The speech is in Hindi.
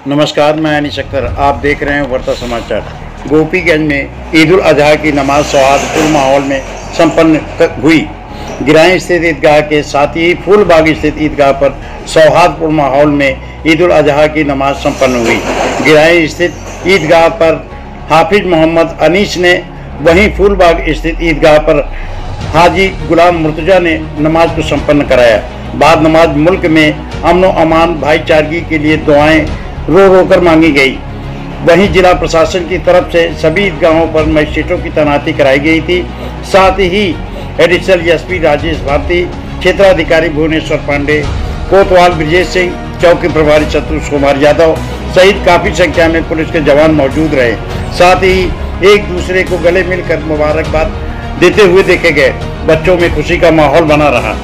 नमस्कार, मैं अनीश अख्तर। आप देख रहे हैं वार्ता समाचार। गोपीगंज में ईद उल अजहा की नमाज सौहार्दपूर्ण माहौल में संपन्न हुई। गिराई स्थित ईदगाह के साथ ही फूलबाग स्थित ईदगाह पर सौहार्दपूर्ण माहौल में ईद उल अजहा की नमाज संपन्न हुई। गिराई स्थित ईदगाह पर हाफिज मोहम्मद अनीस ने, वहीं फूलबाग स्थित ईदगाह पर हाजी गुलाम मुर्तजा ने नमाज को संपन्न कराया। बाद नमाज मुल्क में अमन व अमान भाईचारगी के लिए दुआएं रो रो कर मांगी गई। वहीं जिला प्रशासन की तरफ से सभी ईदगाहों पर मजिस्ट्रेटों की तैनाती कराई गई थी। साथ ही एडिशनल एसपी राजेश भारती, क्षेत्राधिकारी भुवनेश्वर पांडे, कोतवाल ब्रजेश सिंह, चौकी प्रभारी संतोष कुमार यादव सहित काफी संख्या में पुलिस के जवान मौजूद रहे। साथ ही एक दूसरे को गले मिलकर मुबारकबाद देते हुए देखे गए। बच्चों में खुशी का माहौल बना रहा।